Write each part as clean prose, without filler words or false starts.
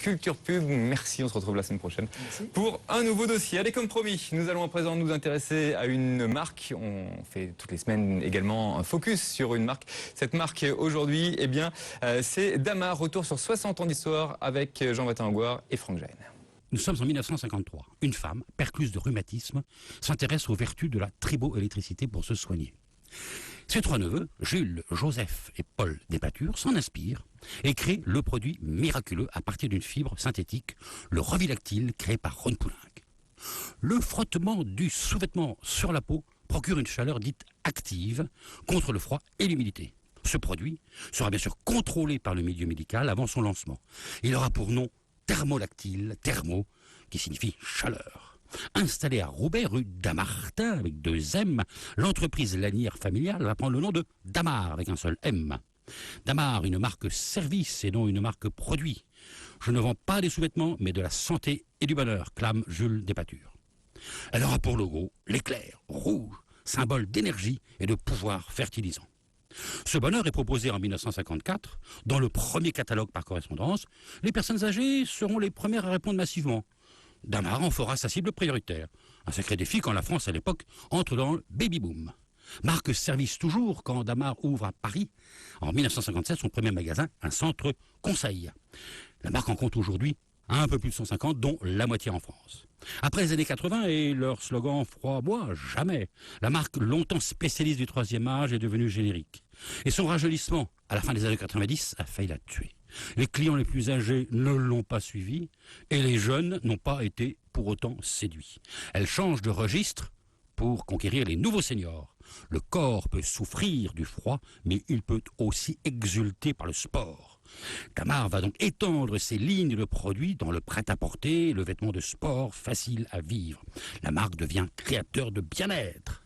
Culture Pub. Merci, on se retrouve la semaine prochaine pour un nouveau dossier. Allez, comme promis, nous allons à présent nous intéresser à une marque. On fait toutes les semaines également un focus sur une marque. Cette marque aujourd'hui, eh bien, c'est Damar. Retour sur 60 ans d'histoire avec Jean-Baptiste Angoire et Franck Gehn. Nous sommes en 1953. Une femme, percluse de rhumatisme, s'intéresse aux vertus de la triboélectricité pour se soigner. Ses trois neveux, Jules, Joseph et Paul Despature, s'en inspirent et créent le produit miraculeux à partir d'une fibre synthétique, le Revilactyle, créé par Ron Poulenc. Le frottement du sous-vêtement sur la peau procure une chaleur dite active contre le froid et l'humidité. Ce produit sera bien sûr contrôlé par le milieu médical avant son lancement. Il aura pour nom Thermolactyle, thermo, qui signifie chaleur. Installée à Roubaix, rue Damartin, avec 2 M, l'entreprise lanière familiale va prendre le nom de Damar, avec un seul M. Damar, une marque service et non une marque produit. Je ne vends pas des sous-vêtements, mais de la santé et du bonheur, clame Jules Despature. Elle aura pour logo l'éclair rouge, symbole d'énergie et de pouvoir fertilisant. Ce bonheur est proposé en 1954 dans le premier catalogue par correspondance. Les personnes âgées seront les premières à répondre massivement. Damar en fera sa cible prioritaire. Un sacré défi quand la France à l'époque entre dans le baby-boom. Marque service toujours quand Damar ouvre à Paris en 1957 son premier magasin, un centre conseil. La marque en compte aujourd'hui un peu plus de 150, dont la moitié en France. Après les années 80 et leur slogan « Froid bois, jamais », la marque longtemps spécialiste du troisième âge est devenue générique. Et son rajeunissement, à la fin des années 90, a failli la tuer. Les clients les plus âgés ne l'ont pas suivi et les jeunes n'ont pas été pour autant séduits. Elle change de registre pour conquérir les nouveaux seniors. Le corps peut souffrir du froid, mais il peut aussi exulter par le sport. Damar va donc étendre ses lignes de produits dans le prêt-à-porter, le vêtement de sport facile à vivre. La marque devient créateur de bien-être.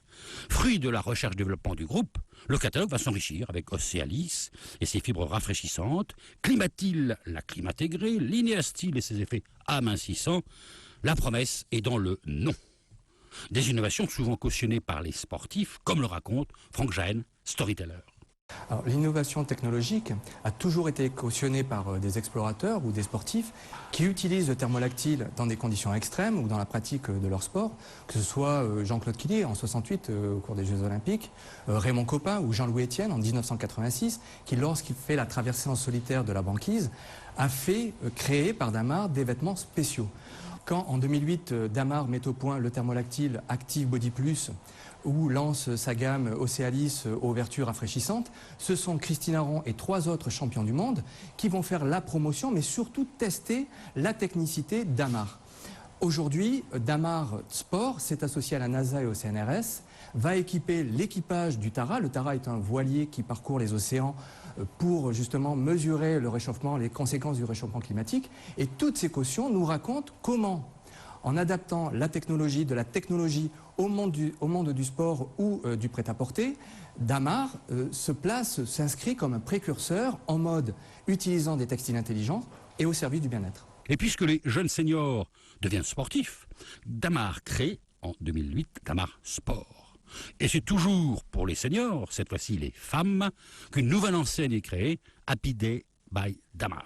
Fruit de la recherche-développement du groupe, le catalogue va s'enrichir avec Océalis et ses fibres rafraîchissantes, Climatil, la clim intégrée, Lineastyle et ses effets amincissants. La promesse est dans le nom. Des innovations souvent cautionnées par les sportifs, comme le raconte Franck Gehn, storyteller. L'innovation technologique a toujours été cautionnée par des explorateurs ou des sportifs qui utilisent le thermolactyle dans des conditions extrêmes ou dans la pratique de leur sport, que ce soit Jean-Claude Killier en 68 au cours des Jeux Olympiques, Raymond Coppa ou Jean-Louis Etienne en 1986, qui lorsqu'il fait la traversée en solitaire de la banquise, a fait créer par Damar des vêtements spéciaux. Quand en 2008 Damar met au point le thermolactyle Active Body Plus, ou lance sa gamme Océalis aux vertus rafraîchissantes, ce sont Christine Aron et 3 autres champions du monde qui vont faire la promotion, mais surtout tester la technicité Damar. Aujourd'hui, Damar Sport s'est associé à la NASA et au CNRS, va équiper l'équipage du Tara. Le Tara est un voilier qui parcourt les océans pour justement mesurer le réchauffement, les conséquences du réchauffement climatique. Et toutes ces cautions nous racontent comment, en adaptant la technologie au monde du sport ou du prêt-à-porter, Damar s'inscrit comme un précurseur en mode utilisant des textiles intelligents et au service du bien-être. Et puisque les jeunes seniors deviennent sportifs, Damar crée en 2008 Damar Sport. Et c'est toujours pour les seniors, cette fois-ci les femmes, qu'une nouvelle enseigne est créée, Happy Day by Damar.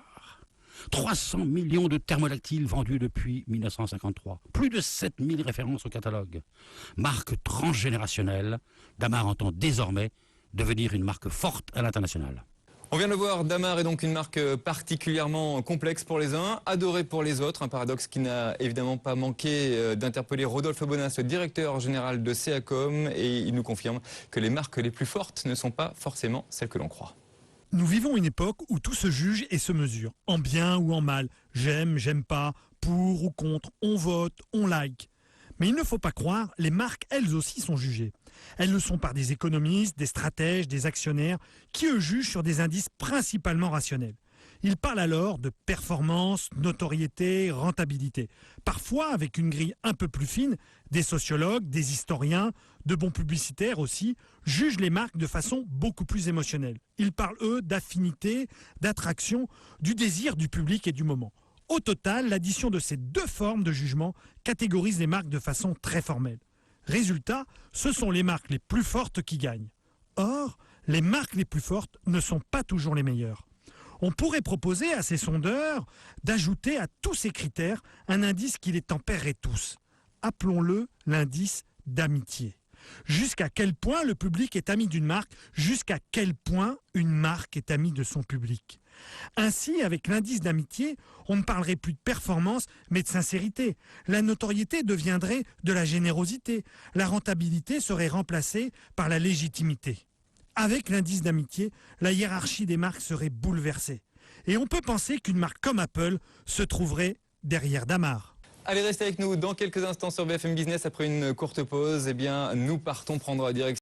300 millions de thermolactyles vendus depuis 1953. Plus de 7000 références au catalogue. Marque transgénérationnelle, Damar entend désormais devenir une marque forte à l'international. On vient de le voir, Damar est donc une marque particulièrement complexe pour les uns, adorée pour les autres. Un paradoxe qui n'a évidemment pas manqué d'interpeller Rodolphe Bonas, le directeur général de Ceacom, et il nous confirme que les marques les plus fortes ne sont pas forcément celles que l'on croit. Nous vivons une époque où tout se juge et se mesure, en bien ou en mal. J'aime, j'aime pas, pour ou contre, on vote, on like. Mais il ne faut pas croire, les marques elles aussi sont jugées. Elles le sont par des économistes, des stratèges, des actionnaires, qui eux jugent sur des indices principalement rationnels. Ils parlent alors de performance, notoriété, rentabilité. Parfois, avec une grille un peu plus fine, des sociologues, des historiens, de bons publicitaires aussi, jugent les marques de façon beaucoup plus émotionnelle. Ils parlent, eux, d'affinité, d'attraction, du désir du public et du moment. Au total, l'addition de ces deux formes de jugement catégorise les marques de façon très formelle. Résultat, ce sont les marques les plus fortes qui gagnent. Or, les marques les plus fortes ne sont pas toujours les meilleures. On pourrait proposer à ces sondeurs d'ajouter à tous ces critères un indice qui les tempérerait tous. Appelons-le l'indice d'amitié. Jusqu'à quel point le public est ami d'une marque, jusqu'à quel point une marque est amie de son public. Ainsi, avec l'indice d'amitié, on ne parlerait plus de performance, mais de sincérité. La notoriété deviendrait de la générosité. La rentabilité serait remplacée par la légitimité. Avec l'indice d'amitié, la hiérarchie des marques serait bouleversée. Et on peut penser qu'une marque comme Apple se trouverait derrière Damar. Allez, restez avec nous dans quelques instants sur BFM Business. Après une courte pause, eh bien, nous partons prendre la direction